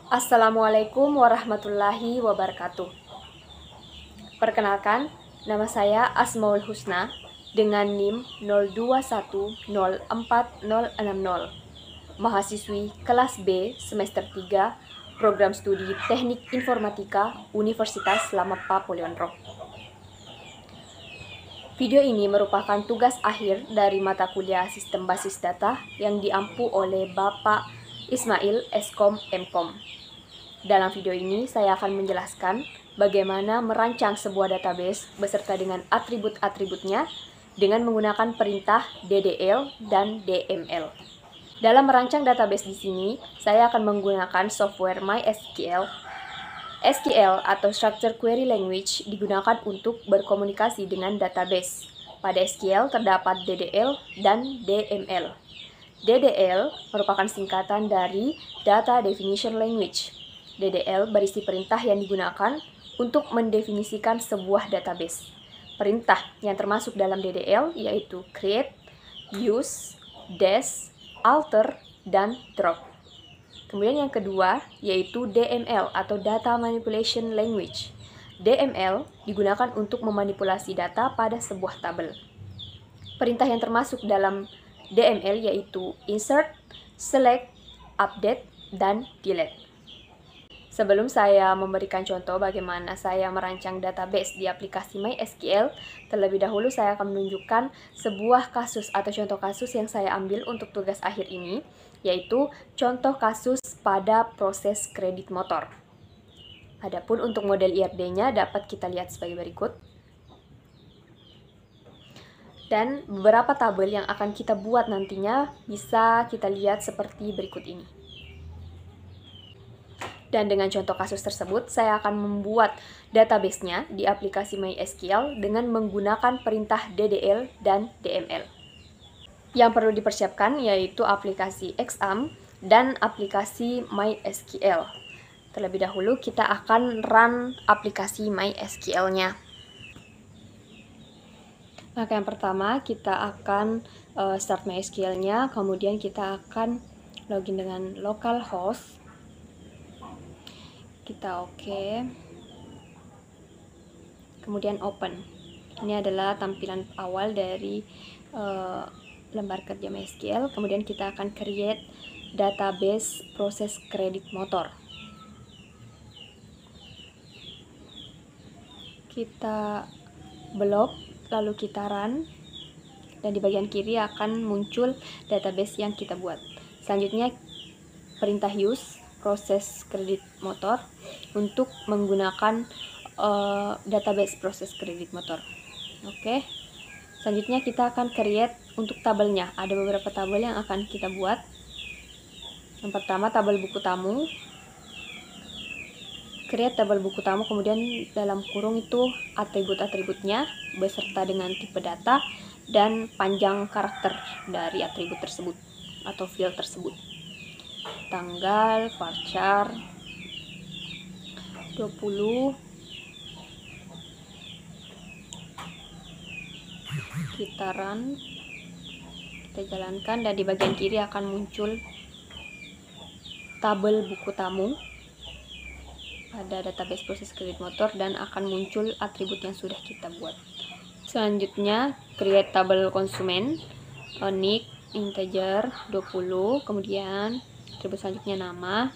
Assalamualaikum warahmatullahi wabarakatuh. Perkenalkan, nama saya Asmaul Husna dengan NIM 02104060, mahasiswi kelas B semester 3, program studi Teknik Informatika Universitas Lamapa Poliondro. Video ini merupakan tugas akhir dari mata kuliah Sistem Basis Data yang diampu oleh Bapak Ismail Eskom Mkom. Dalam video ini, saya akan menjelaskan bagaimana merancang sebuah database beserta dengan atribut-atributnya dengan menggunakan perintah DDL dan DML. Dalam merancang database di sini, saya akan menggunakan software MySQL. SQL atau Structured Query Language digunakan untuk berkomunikasi dengan database. Pada SQL terdapat DDL dan DML. DDL merupakan singkatan dari Data Definition Language. DDL berisi perintah yang digunakan untuk mendefinisikan sebuah database. Perintah yang termasuk dalam DDL yaitu create, use, dash, alter, dan drop. Kemudian yang kedua yaitu DML atau Data Manipulation Language. DML digunakan untuk memanipulasi data pada sebuah tabel. Perintah yang termasuk dalam DML yaitu insert, select, update, dan delete. Sebelum saya memberikan contoh bagaimana saya merancang database di aplikasi MySQL, terlebih dahulu saya akan menunjukkan sebuah kasus atau contoh kasus yang saya ambil untuk tugas akhir ini, yaitu contoh kasus pada proses kredit motor. Adapun untuk model IRD-nya dapat kita lihat sebagai berikut. Dan beberapa tabel yang akan kita buat nantinya bisa kita lihat seperti berikut ini. Dan dengan contoh kasus tersebut, saya akan membuat database-nya di aplikasi MySQL dengan menggunakan perintah DDL dan DML. Yang perlu dipersiapkan yaitu aplikasi Exam dan aplikasi MySQL. Terlebih dahulu kita akan run aplikasi MySQL-nya. Maka yang pertama kita akan start MySQL-nya, kemudian kita akan login dengan localhost. Kita oke. Kemudian open. Ini adalah tampilan awal dari lembar kerja MySQL. Kemudian kita akan create database proses kredit motor. Kita blok, lalu kita run, dan di bagian kiri akan muncul database yang kita buat. Selanjutnya perintah use proses kredit motor untuk menggunakan database proses kredit motor. Oke. Selanjutnya kita akan create untuk tabelnya. Ada beberapa tabel yang akan kita buat. Yang pertama tabel buku tamu. Create tabel buku tamu, kemudian dalam kurung itu atribut-atributnya beserta dengan tipe data dan panjang karakter dari atribut tersebut atau field tersebut. Tanggal, varchar 20, kita run, kita jalankan, dan di bagian kiri akan muncul tabel buku tamu pada database proses kredit motor dan akan muncul atribut yang sudah kita buat. Selanjutnya create tabel konsumen, nick integer 20, kemudian atribut selanjutnya nama,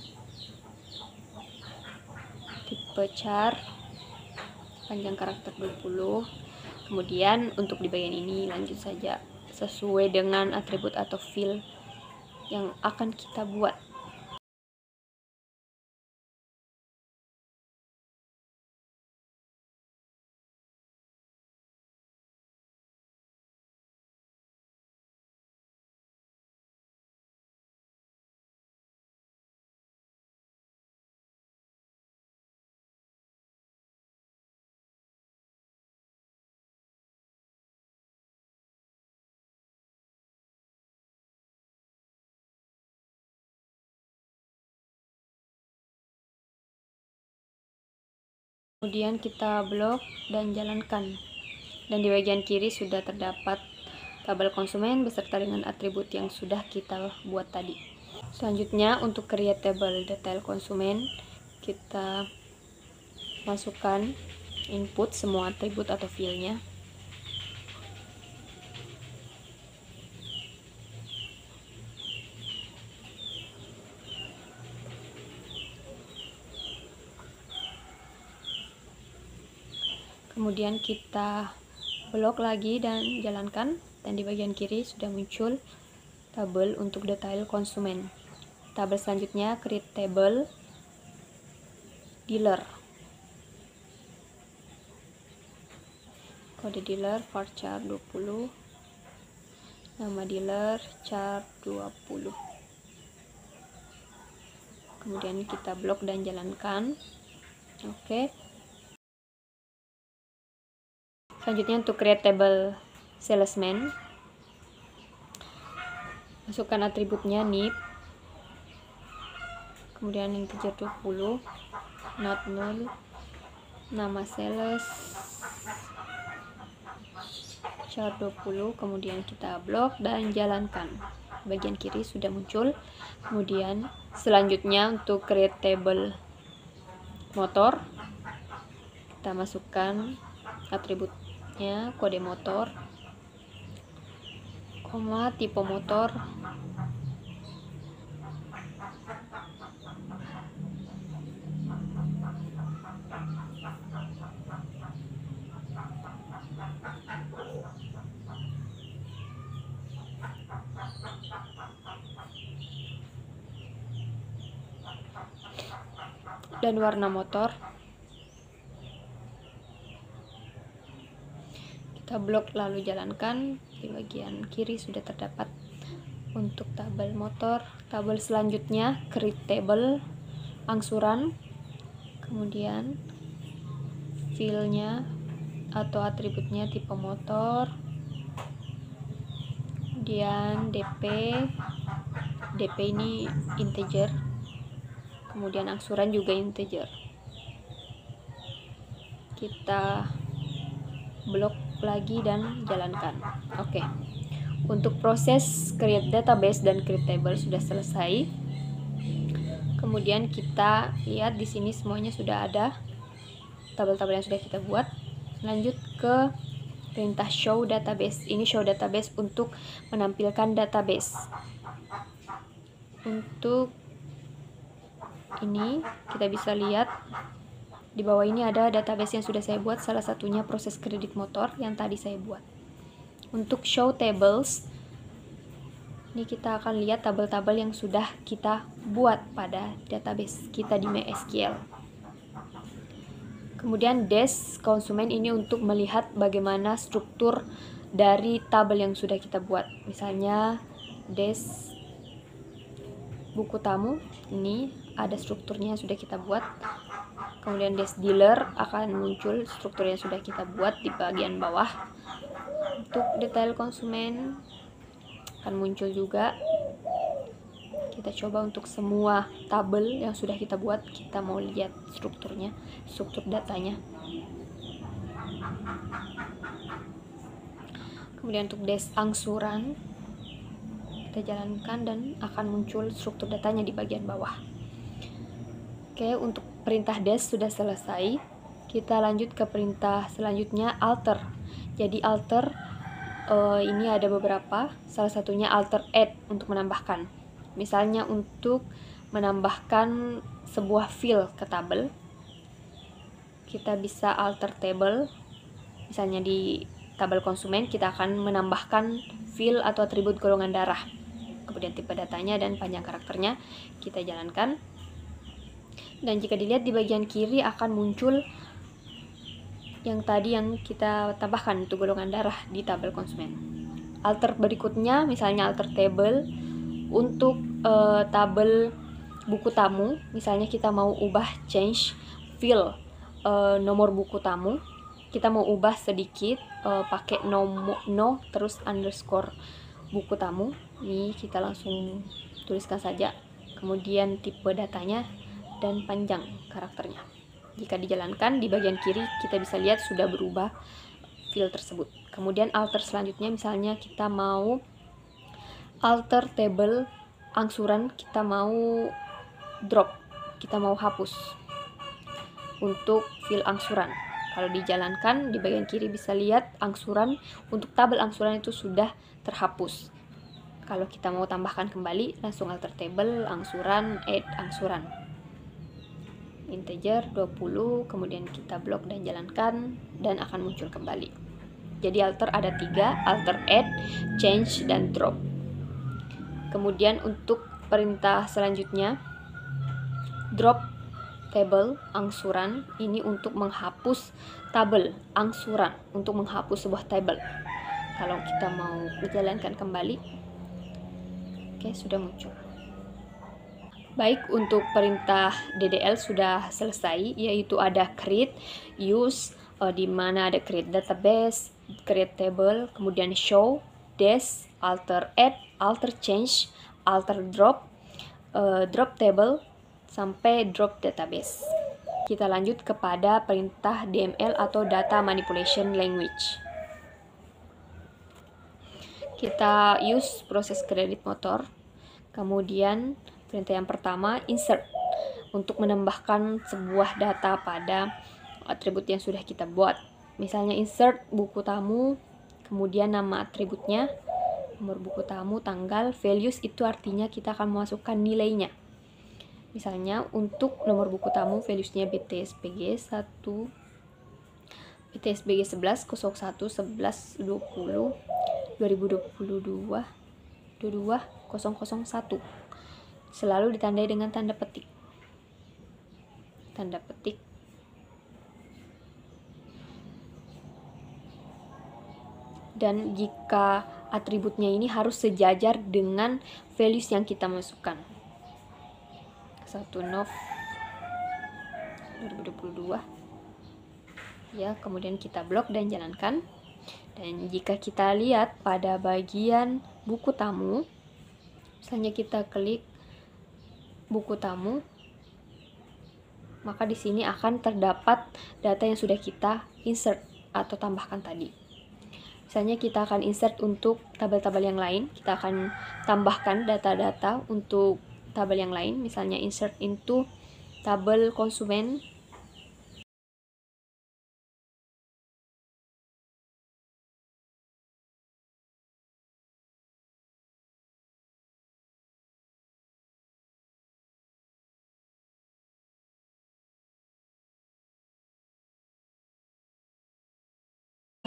tipe char, panjang karakter 20. Kemudian untuk di bagian ini lanjut saja sesuai dengan atribut atau field yang akan kita buat. Kemudian kita blok dan jalankan. Dan di bagian kiri sudah terdapat tabel konsumen beserta dengan atribut yang sudah kita buat tadi. Selanjutnya untuk create table detail konsumen, kita masukkan input semua atribut atau field-nya. Kemudian kita blok lagi dan jalankan, dan di bagian kiri sudah muncul tabel untuk detail konsumen. Tabel selanjutnya create table dealer. Kode dealer varchar 20, nama dealer char 20. Kemudian kita blok dan jalankan. Oke. Selanjutnya untuk create table salesman, masukkan atributnya nip, kemudian integer 20, not null, nama sales char 20, kemudian kita blok dan jalankan. Bagian kiri sudah muncul. Kemudian selanjutnya untuk create table motor, kita masukkan atributnya kode motor, koma tipe motor, dan warna motor. Kita blok lalu jalankan. Di bagian kiri sudah terdapat untuk tabel motor. Tabel selanjutnya create table angsuran, kemudian field-nya atau atributnya tipe motor, kemudian DP ini integer, kemudian angsuran juga integer. Kita blok lagi dan jalankan. Oke. Untuk proses create database dan create table sudah selesai. Kemudian kita lihat di sini semuanya sudah ada tabel-tabel yang sudah kita buat. Lanjut ke perintah show database. Ini show database untuk menampilkan database. Untuk ini kita bisa lihat di bawah ini ada database yang sudah saya buat, salah satunya proses kredit motor yang tadi saya buat. Untuk show tables, ini kita akan lihat tabel-tabel yang sudah kita buat pada database kita di MySQL. Kemudian dash konsumen ini untuk melihat bagaimana struktur dari tabel yang sudah kita buat. Misalnya dash buku tamu, ini ada strukturnya yang sudah kita buat. Kemudian dash dealer akan muncul struktur yang sudah kita buat di bagian bawah. Untuk detail konsumen akan muncul juga. Kita coba untuk semua tabel yang sudah kita buat, kita mau lihat strukturnya, struktur datanya. Kemudian untuk dash angsuran kita jalankan dan akan muncul struktur datanya di bagian bawah. Oke, untuk perintah dash sudah selesai. Kita lanjut ke perintah selanjutnya, alter. Jadi alter ini ada beberapa, salah satunya alter add untuk menambahkan. Misalnya untuk menambahkan sebuah field ke tabel, kita bisa alter table. Misalnya di tabel konsumen kita akan menambahkan field atau atribut golongan darah, kemudian tipe datanya dan panjang karakternya. Kita jalankan. Dan jika dilihat di bagian kiri akan muncul yang tadi yang kita tambahkan untuk golongan darah di tabel konsumen. Alter berikutnya misalnya alter table untuk tabel buku tamu. Misalnya kita mau ubah change field nomor buku tamu, kita mau ubah sedikit pakai no terus underscore buku tamu. Ini kita langsung tuliskan saja, kemudian tipe datanya dan panjang karakternya. Jika dijalankan di bagian kiri kita bisa lihat sudah berubah field tersebut. Kemudian alter selanjutnya misalnya kita mau alter table angsuran kita mau drop, kita mau hapus untuk fill angsuran. Kalau dijalankan, di bagian kiri bisa lihat angsuran, untuk tabel angsuran itu sudah terhapus. Kalau kita mau tambahkan kembali, langsung alter table, angsuran, add angsuran. Integer 20, kemudian kita blok dan jalankan, dan akan muncul kembali. Jadi alter ada 3, alter, add, change, dan drop. Kemudian untuk perintah selanjutnya, drop table angsuran, ini untuk menghapus tabel angsuran, untuk menghapus sebuah tabel. Kalau kita mau menjalankan kembali, oke, sudah muncul. Baik, untuk perintah DDL sudah selesai, yaitu ada create, use, di mana ada create database, create table, kemudian show, dash, alter add, alter change, alter drop, drop table, sampai drop database. Kita lanjut kepada perintah DML atau Data Manipulation Language. Kita use proses kredit motor. Kemudian perintah yang pertama, insert, untuk menambahkan sebuah data pada atribut yang sudah kita buat. Misalnya insert buku tamu, kemudian nama atributnya, nomor buku tamu, tanggal, values itu artinya kita akan memasukkan nilainya. Misalnya untuk nomor buku tamu values-nya BTSPG 1, BTSPG 11 01 11 20 2022 22 001. Selalu ditandai dengan tanda petik. Tanda petik. Dan jika atributnya ini harus sejajar dengan values yang kita masukkan. 1 Nov 2022. Ya, kemudian kita blok dan jalankan. Dan jika kita lihat pada bagian buku tamu, misalnya kita klik buku tamu, maka di sini akan terdapat data yang sudah kita insert atau tambahkan tadi. Misalnya kita akan insert untuk tabel-tabel yang lain, kita akan tambahkan data-data untuk tabel yang lain, misalnya insert into tabel konsumen.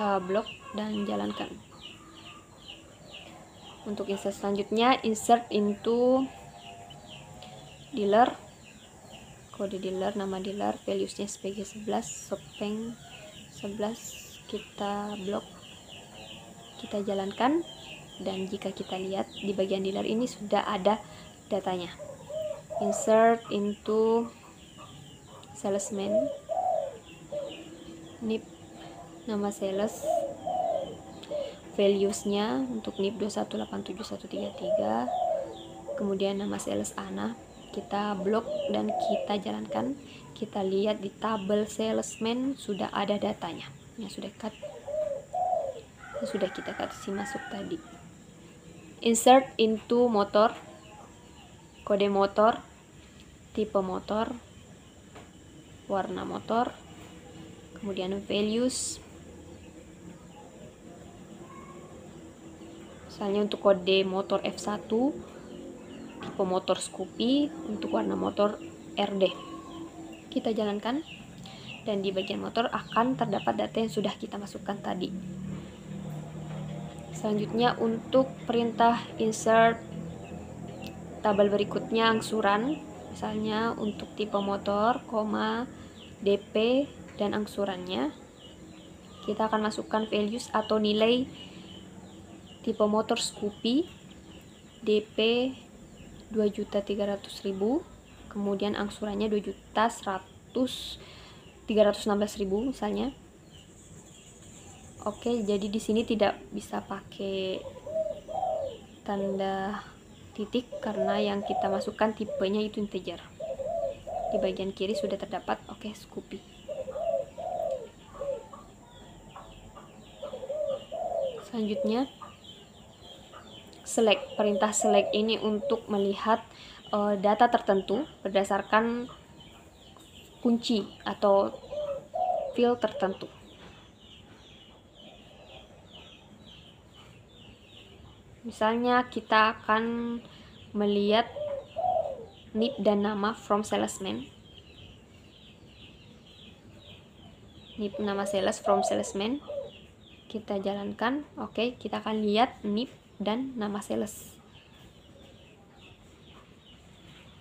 Blok dan jalankan. Untuk insert selanjutnya, insert into dealer, kode dealer, nama dealer, valuesnya SPG 11, Shopeng 11, kita blok, kita jalankan. Dan jika kita lihat di bagian dealer ini sudah ada datanya. Insert into salesman, NIP, nama sales, valuesnya untuk NIP 2187133, kemudian nama sales Ana, kita blok dan kita jalankan. Kita lihat di tabel salesman sudah ada datanya yang sudah kita kasih masuk tadi. Insert into motor, kode motor, tipe motor, warna motor, kemudian values, misalnya untuk kode motor F1, tipe motor Scoopy, untuk warna motor RD. Kita jalankan, dan di bagian motor akan terdapat data yang sudah kita masukkan tadi. Selanjutnya untuk perintah insert tabel berikutnya angsuran, misalnya untuk tipe motor, DP, dan angsurannya. Kita akan masukkan values atau nilai tipe motor Scoopy, DP 2.300.000, kemudian angsurannya 2.316.000 misalnya. Oke, jadi di sini tidak bisa pakai tanda titik karena yang kita masukkan tipenya itu integer. Di bagian kiri sudah terdapat Scoopy. select. Perintah select ini untuk melihat data tertentu berdasarkan kunci atau field tertentu. Misalnya kita akan melihat NIP dan nama from salesman. NIP nama sales from salesman. Kita jalankan. Oke, kita akan lihat NIP dan nama sales.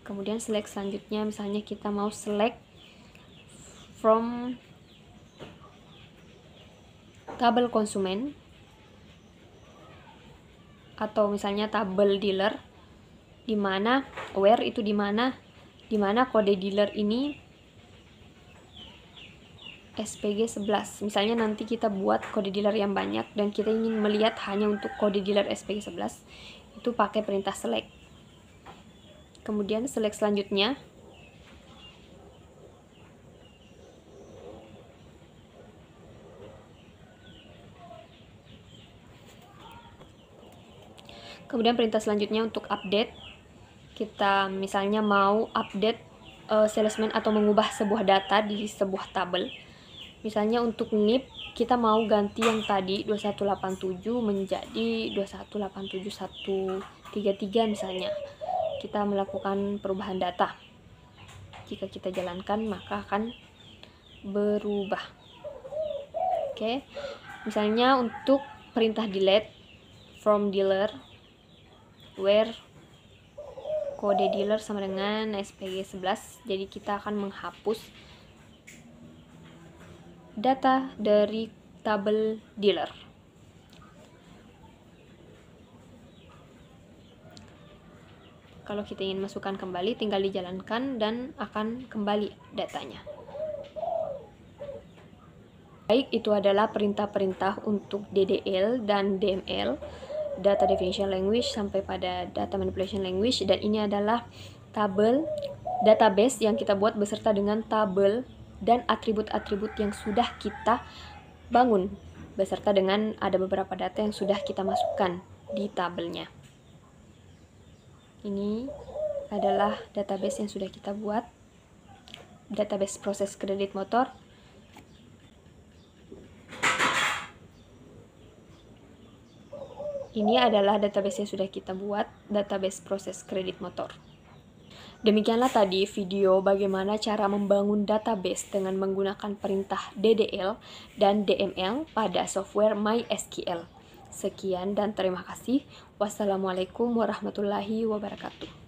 Kemudian select selanjutnya, misalnya kita mau select from tabel konsumen atau misalnya tabel dealer, di mana where itu di mana kode dealer ini SPG 11. Misalnya nanti kita buat kode dealer yang banyak dan kita ingin melihat hanya untuk kode dealer SPG 11, itu pakai perintah select. Kemudian select selanjutnya, kemudian perintah selanjutnya untuk update. Kita misalnya mau update salesman atau mengubah sebuah data di sebuah tabel. Misalnya untuk NIP kita mau ganti yang tadi 2187 menjadi 2187133 misalnya. Kita melakukan perubahan data. Jika kita jalankan maka akan berubah. Oke. Misalnya untuk perintah delete from dealer where kode dealer sama dengan SPG 11. Jadi kita akan menghapus data dari tabel dealer. Kalau kita ingin masukkan kembali, tinggal dijalankan dan akan kembali datanya. Baik, itu adalah perintah-perintah untuk DDL dan DML, Data Definition Language, sampai pada Data Manipulation Language. Dan ini adalah tabel database yang kita buat beserta dengan tabel dan atribut-atribut yang sudah kita bangun, beserta dengan ada beberapa data yang sudah kita masukkan di tabelnya. Ini adalah database yang sudah kita buat, database proses kredit motor. Ini adalah database yang sudah kita buat, database proses kredit motor. Demikianlah tadi video bagaimana cara membangun database dengan menggunakan perintah DDL dan DML pada software MySQL. Sekian dan terima kasih. Wassalamualaikum warahmatullahi wabarakatuh.